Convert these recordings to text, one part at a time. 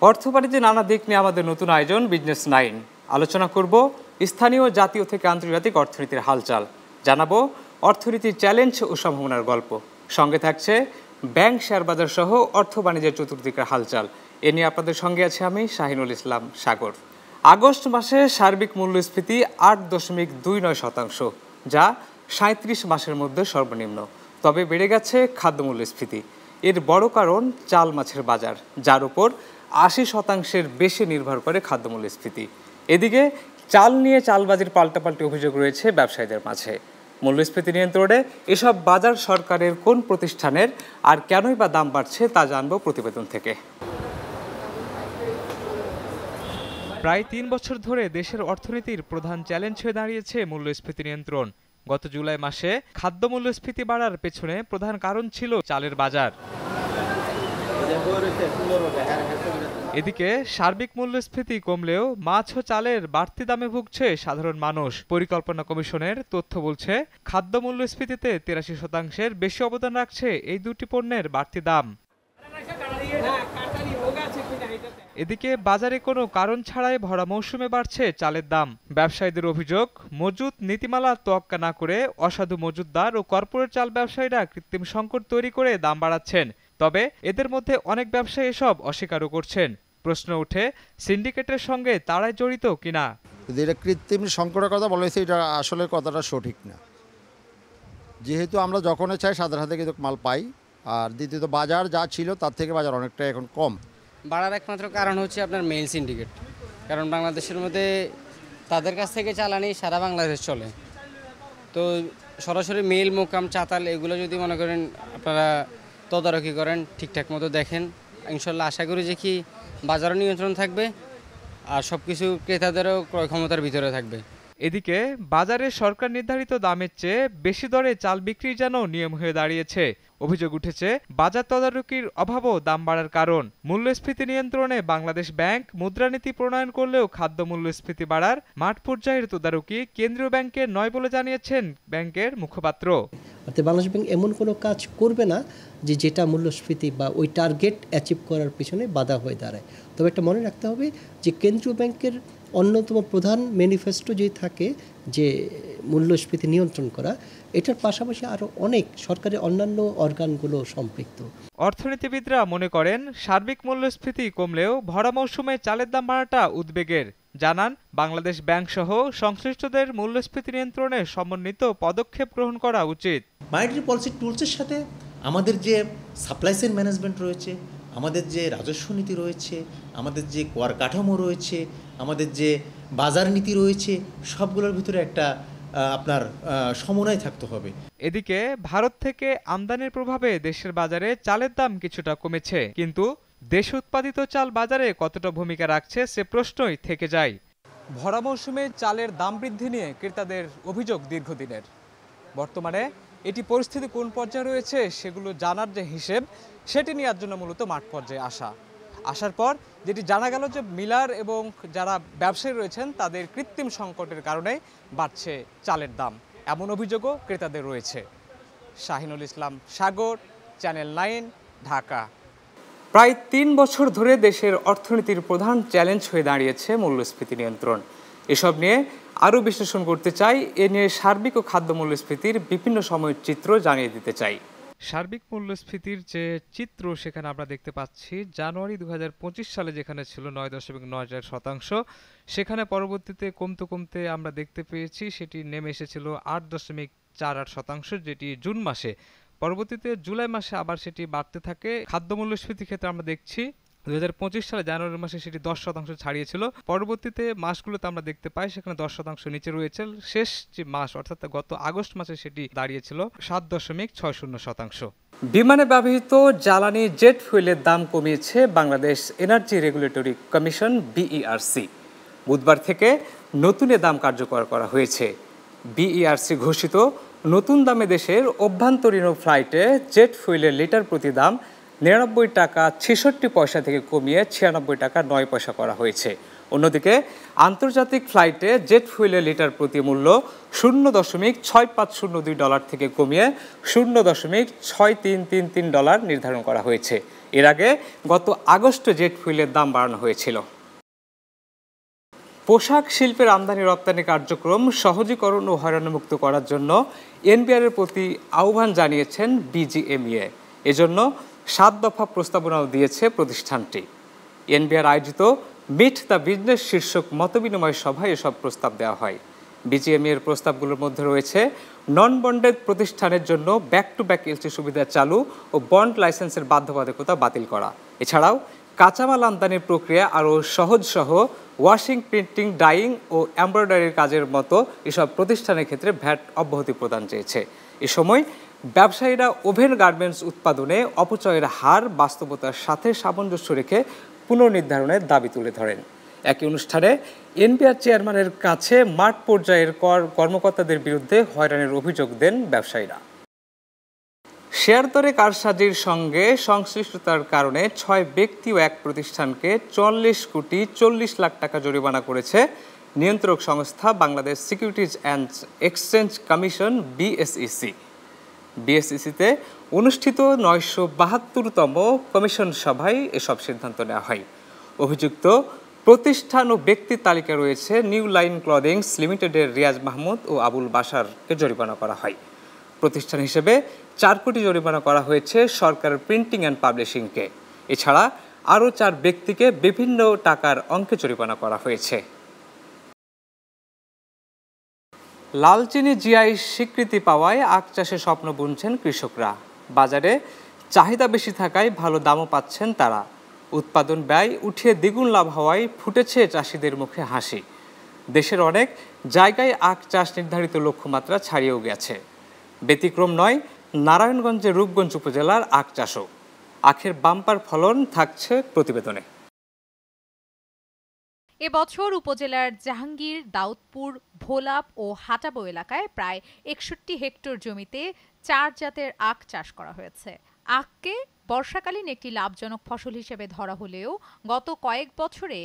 অর্থ বাণিজ্যের নানা দিক নিয়ে আমাদের নতুন আয়োজন বিজনেস 9। আলোচনা করব স্থানীয়, জাতীয় থেকে আন্তর্জাতিক অর্থনীতির হালচাল, জানাবো অর্থনীতির চ্যালেঞ্জ ও সম্ভাবনার গল্প। সঙ্গে থাকছে ব্যাংক, শেয়ার বাজার সহ অর্থ বাণিজ্যের চতুর্দিকের হালচাল। এ নিয়ে আপনাদের সঙ্গে আছি আমি শাহিনুল ইসলাম সাগর। আগস্ট মাসে সার্বিক মূল্যস্ফীতি 8.29%, যা 37 মাসের মধ্যে সর্বনিম্ন। তবে বেড়ে গেছে খাদ্য মূল্যস্ফীতি। এর বড় কারণ চাল মাছের বাজার, যার উপর 80% বেশি নির্ভর করে খাদ্য মূল্যস্ফীতি। এদিকে চাল নিয়ে চালবাজির পাল্টাপাল্টি অভিযোগ রয়েছে ব্যবসায়ীদের মাঝে। মূল্যস্ফীতি নিয়ন্ত্রণে এসব বাজার সরকারের কোন প্রতিষ্ঠানের, আর কেনই বা দাম বাড়ছে তা জানবো প্রতিবেদন থেকে। প্রায় 3 বছর ধরে দেশের অর্থনীতির প্রধান চ্যালেঞ্জ হয়ে দাঁড়িয়েছে মূল্যস্ফীতি নিয়ন্ত্রণ। গত জুলাই মাসে খাদ্য মূল্যস্ফীতি বাড়ার পেছনে প্রধান কারণ ছিল চালের বাজার। এদিকে সার্বিক মূল্যস্ফীতি কমলেও মাছ ও চালের বাড়তি দামে ভুগছে সাধারণ মানুষ। পরিকল্পনা কমিশনের তথ্য বলছে, খাদ্য মূল্যস্ফীতিতে 83% বেশি অবদান রাখছে এই দুটি পণ্যের বাড়তি দাম। এদিকে বাজারে কোনো কারণ ছাড়াই ভরা মৌসুমে বাড়ছে চালের দাম। ব্যবসায়ীদের অভিযোগ, মজুত নীতিমালা তোয়াক্কা না করে অসাধু মজুতদার ও কর্পোরেট চাল ব্যবসায়ীরা কৃত্রিম সংকট তৈরি করে দাম বাড়াচ্ছেন। তবে এদের মধ্যে অনেক ব্যবসায়ী এসব অস্বীকারও করছেন। প্রশ্ন ওঠে, সিন্ডিকেটের সঙ্গে তারাই জড়িত কিনা। যদি এটা কৃত্রিম সংকটের কথা বলা হয়েছে, এটা আসলে কথাটা সঠিক না। যেহেতু আমরা যখনই চাই সাধারণ হাতে কিন্তু মাল পাই, আর দ্বিতীয়ত বাজার যা ছিল তার থেকে বাজার অনেকটা এখন কম। বাড়ার একমাত্র কারণ হচ্ছে আপনার মেইল সিন্ডিকেট। কারণ বাংলাদেশের মধ্যে তাদের কাছ থেকে চালানি সারা বাংলাদেশ চলে। তো সরাসরি মেইল, মোকাম, চাতাল এগুলো যদি মনে করেন আপনারা তদারকি করেন, ঠিকঠাক মতো দেখেন, ইনশাল্লাহ আশা করি যে কি বাজারও নিয়ন্ত্রণ থাকবে আর সব কিছু ক্রেতাদেরও ক্রয় ক্ষমতার ভিতরে থাকবে। এদিকে বাজারে সরকার নির্ধারিত দামের চেয়ে বেশি দরে চাল বিক্রি যেন নিয়ম হয়ে দাঁড়িয়েছে। অভিযোগ উঠেছে, বাজার তদারকির অভাবও দাম বাড়ার কারণ। মূল্যস্ফীতি নিয়ন্ত্রণে বাংলাদেশ ব্যাংক মুদ্রানীতি প্রণয়ন করলেও খাদ্য মূল্যস্ফীতি বাড়ার মাঠ পর্যায়ের তদারকি কেন্দ্রীয় ব্যাংকের নয় বলে জানিয়েছেন ব্যাংকের মুখপাত্র। বাংলাদেশ ব্যাংক এমন কোনো কাজ করবে না যেটা মূল্যস্ফীতি বা ওই টার্গেট অ্যাচিভ করার পিছনে বাধা হয়ে দাঁড়ায়। তবে একটা মনে রাখতে হবে যে কেন্দ্রীয় ব্যাংকের অন্যতম প্রধান ম্যানিফেস্টো যে থাকে যে মূল্যস্ফীতি নিয়ন্ত্রণ করা, এটার পাশাপাশি আরও অনেক সরকারের অন্যান্য অর্গানগুলো সম্পৃক্ত। অর্থনীতিবিদরা মনে করেন, সার্বিক মূল্যস্ফীতি কমলেও ভরা মৌসুমে চালের দাম বাড়াটা উদ্বেগের। জানান, বাংলাদেশ ব্যাংক সহ সংশ্লিষ্টদের মূল্যস্ফীতি নিয়ন্ত্রণে সমন্বিত পদক্ষেপ গ্রহণ করা উচিত। মনিটারি পলিসি টুলসের সাথে আমাদের যে সাপ্লাই চেইন ম্যানেজমেন্ট রয়েছে, আমাদের যে রাজস্ব নীতি রয়েছে, আমাদের যে কর কাঠামো রয়েছে, আমাদের যে বাজার নীতি রয়েছে, সবগুলোর ভিতরে একটা আপনার সমন্বয় থাকতে হবে। এদিকে ভারত থেকে আমদানির প্রভাবে দেশের বাজারে চালের দাম কিছুটা কমেছে, কিন্তু দেশে উৎপাদিত চাল বাজারে কতটা ভূমিকা রাখছে সে প্রশ্নই থেকে যায়। ভরা মৌসুমে চালের দাম বৃদ্ধি নিয়ে ক্রেতাদের অভিযোগ দীর্ঘদিনের। বর্তমানে এটি পরিস্থিতি কোন পর্যায়ে রয়েছে সেগুলো জানার যে হিসেব, সেটি নেওয়ার জন্য মূলত মাঠ পর্যায়ে আসার পর যেটি জানা গেল যে মিলার এবং যারা ব্যবসায়ী রয়েছেন তাদের কৃত্রিম সংকটের কারণে বাড়ছে চালের দাম, এমন অভিযোগও ক্রেতাদের রয়েছে। শাহিনুল ইসলাম সাগর, চ্যানেল 9, ঢাকা। প্রায় 3 বছর ধরে দেশের অর্থনীতির প্রধান চ্যালেঞ্জ হয়ে দাঁড়িয়েছে মূল্যস্ফীতি নিয়ন্ত্রণ। এসব নিয়ে আরও বিশ্লেষণ করতে চাই। এ নিয়ে সার্বিক ও খাদ্য মূল্যস্ফীতির বিভিন্ন সময়ের চিত্র জানিয়ে দিতে চাই। সার্বিক মূল্যস্ফীতির যে চিত্র সেখানে আমরা দেখতে পাচ্ছি, জানুয়ারি 2025 সালে যেখানে ছিল 9.94%, সেখানে পরবর্তীতে কমতে কমতে আমরা দেখতে পেয়েছি সেটি নেমে এসেছিল 8.48%, যেটি জুন মাসে। পরবর্তীতে জুলাই মাসে আবার সেটি বাড়তে থাকে। খাদ্য মূল্যস্ফীতির ক্ষেত্রে আমরা দেখছি 2025 সালে জানুয়ারি মাসে সেটি 10% ছাড়িয়েছিল। পরবর্তীতে মাসগুলোতে আমরা দেখতে পাই সেখানে 10% নিচে রয়েছে। শেষ যে মাস অর্থাৎ গত আগস্ট মাসে সেটি দাঁড়িয়েছিল 7.60%। বিমানে ব্যবহৃত জ্বালানি জেট ফুয়েলের দাম কমিয়েছে Bangladesh energy regulatory commission BERC। বুধবার থেকে নতুন দাম কার্যকর করা হয়েছে। BERC ঘোষিত নতুন দামে দেশের অভ্যন্তরীণ ফ্লাইটে জেট ফুয়েলের লিটার প্রতি দাম 99 টাকা 66 পয়সা থেকে কমিয়ে 96 টাকা 9 পয়সা করা হয়েছে। অন্যদিকে আন্তর্জাতিক ফ্লাইটে জেট ফুয়েলের লিটার প্রতি মূল্য $0.6502 থেকে কমিয়ে $0.6333 নির্ধারণ করা হয়েছে। এর আগে গত আগস্টে জেট ফুয়েলের দাম বাড়ানো হয়েছিল। পোশাক শিল্পের আমদানি রপ্তানি কার্যক্রম সহজীকরণ ও হয়রানিমুক্ত করার জন্য এনবিআরের প্রতি আহ্বান জানিয়েছেন বিজিএমইএ। এজন্য 7 দফা প্রস্তাবনাও দিয়েছে প্রতিষ্ঠানটি। এনবিআর আয়োজিত মিট দ্য বিজনেস শীর্ষক মতবিনিময় সভায় এসব প্রস্তাব দেওয়া হয়। বিজিএমইএর প্রস্তাবগুলোর মধ্যে রয়েছে নন বন্ডেড প্রতিষ্ঠানের জন্য ব্যাক টু ব্যাক এলসি সুবিধা চালু ও বন্ড লাইসেন্সের বাধ্যবাধকতা বাতিল করা। এছাড়াও কাঁচামাল আমদানির প্রক্রিয়া আরও সহজসহ ওয়াশিং, প্রিন্টিং, ডাইং ও এমব্রয়ডারির কাজের মতো এসব প্রতিষ্ঠানের ক্ষেত্রে ভ্যাট অব্যাহতি প্রদান চেয়েছে। এ সময় ব্যবসায়ীরা ওভেন গার্মেন্টস উৎপাদনে অপচয়ের হার বাস্তবতার সাথে সামঞ্জস্য রেখে পুনর্নির্ধারণের দাবি তুলে ধরেন। একই অনুষ্ঠানে এনবিআর চেয়ারম্যানের কাছে মাঠ পর্যায়ের কর্মকর্তাদের বিরুদ্ধে হয়রানির অভিযোগ দেন ব্যবসায়ীরা। শেয়ার দরে কারসাজির সঙ্গে সংশ্লিষ্টতার কারণে 6 ব্যক্তি ও 1 প্রতিষ্ঠানকে 44 কোটি 40 লাখ টাকা জরিমানা করেছে নিয়ন্ত্রক সংস্থা Bangladesh securities and exchange commission BSEC. বিএসইসিতে অনুষ্ঠিত 972তম কমিশন সভায় এসব সিদ্ধান্ত নেওয়া হয়। অভিযুক্ত প্রতিষ্ঠান ও ব্যক্তির তালিকা রয়েছে নিউ লাইন ক্লদিংস লিমিটেডের রিয়াজ মাহমুদ ও আবুল বাশারকে জরিমানা করা হয়। প্রতিষ্ঠান হিসেবে 4 কোটি জরিমানা করা হয়েছে সরকারের প্রিন্টিং অ্যান্ড পাবলিশিংকে। এছাড়া আরও 4 ব্যক্তিকে বিভিন্ন টাকার অঙ্কে জরিমানা করা হয়েছে। লালচিনি জিআই স্বীকৃতি পাওয়ায় আখ চাষে স্বপ্ন বুনছেন কৃষকরা। বাজারে চাহিদা বেশি থাকায় ভালো দামও পাচ্ছেন তারা। উৎপাদন ব্যয় উঠিয়ে দ্বিগুণ লাভ হওয়ায় ফুটেছে চাষিদের মুখে হাসি। দেশের অনেক জায়গায় আখ চাষ নির্ধারিত লক্ষ্যমাত্রা ছাড়িয়েও গেছে। ব্যতিক্রম নয় নারায়ণগঞ্জের রূপগঞ্জ উপজেলার আখ চাষও। আখের বাম্পার ফলন থাকছে প্রতিবেদনে। এবছর উপজেলার জাহাঙ্গীর, দাউদপুর, ভোলাপ ও হাটাবো এলাকায় প্রায় 61 হেক্টর জমিতে 4 জাতের আখ চাষ করা হয়েছে। আখকে বর্ষাকালীন একটি লাভজনক ফসল হিসেবে ধরা হলেও গত কয়েক বছরে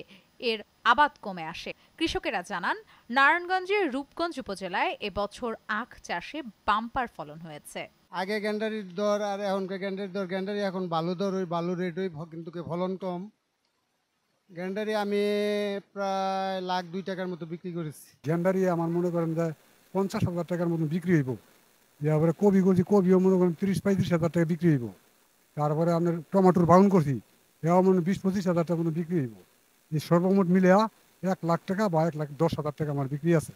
এর আবাদ কমে আসে। কৃষকেরা জানান, নারায়ণগঞ্জের রূপগঞ্জ উপজেলায় এবছর আখ চাষে বাম্পার ফলন হয়েছে। আগে গ্যান্ডারির দর আর এখনকার গ্যান্ডারির দর, গ্যান্ডারি এখন বালু দর, ওই বালু রেট ওই কিন্তু ফলন কম। গ্যান্ডারি আমি প্রায় লাখ 2 টাকার মতো বিক্রি করেছি। গ্যান্ডারি আমার মনে করেন যে 50,000 টাকার মতো বিক্রি হইব। তারপরে কবি করছি, কবিও মনে করেন 30-35 হাজার টাকা বিক্রি হইব। তারপরে আপনার টমাটোর বাউন করছি, এও মনে 20-25 হাজার টাকা মতো বিক্রি হইব। এই সর্বমোট মিলে 1 লাখ টাকা বা 1,10,000 টাকা আমার বিক্রি আছে।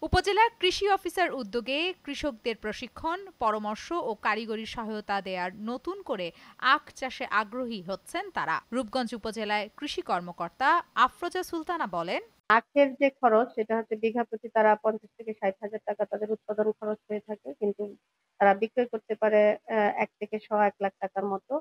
উপজেলা কৃষি অফিসার উদ্যোগে কৃষকদের প্রশিক্ষণ, পরামর্শ ও কারিগরি সহায়তা দেওয়ার নতুন করে আখ চাষে আগ্রহী হচ্ছেন তারা। রূপগঞ্জ উপজেলায় কৃষি কর্মকর্তা আফরোজা সুলতানা বলেন, আখের যে খরচ সেটা হচ্ছে বিঘা প্রতি তারা 50 থেকে 60 হাজার টাকা তাদের উৎপাদন খরচ হয়ে থাকে, কিন্তু তারা বিক্রয় করতে পারে 1 থেকে 1 লাখ টাকার মতো।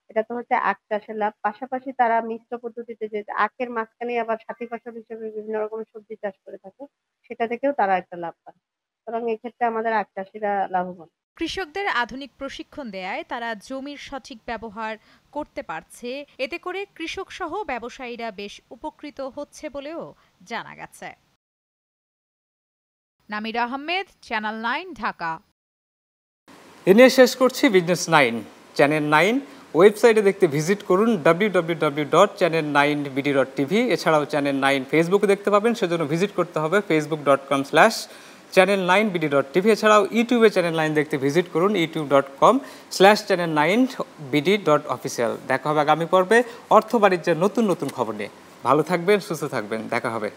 এটা তো হচ্ছে আখ চাষের লাভ। পাশাপাশি তারা মিশ্র পদ্ধতিতে যে আখের মাঝখানে আবার সাথী ফসল হিসেবে বিভিন্ন রকমের সবজি চাষ করে থাকে, সেটা থেকেও তারা একটা লাভ পায়। সুতরাং এক্ষেত্রে আমাদের আখ চাষিরা লাভবান। কৃষকদের আধুনিক প্রশিক্ষণ দেয়ায় তারা জমির সঠিক ব্যবহার করতে পারছে। এতে করে কৃষক সহ ব্যবসায়ীরা বেশ উপকৃত হচ্ছে বলেও জানা গেছে। নামির আহমেদ, চ্যানেল 9, ঢাকা। এ নিয়ে শেষ করছি বিজনেস 9। চ্যানেল 9 ওয়েবসাইটে দেখতে ভিজিট করুন www.channel9bd.tv। এছাড়াও চ্যানেল 9 ফেসবুকে দেখতে পাবেন, সেজন্য ভিজিট করতে হবে facebook.com/channel9bd.tv। এছাড়াও ইউটিউবে চ্যানেল 9 দেখতে ভিজিট করুন youtube.com/channel9bd.official। দেখা হবে আগামী পর্বে অর্থ বাণিজ্যের নতুন নতুন খবর নিয়ে। ভালো থাকবেন, সুস্থ থাকবেন, দেখা হবে।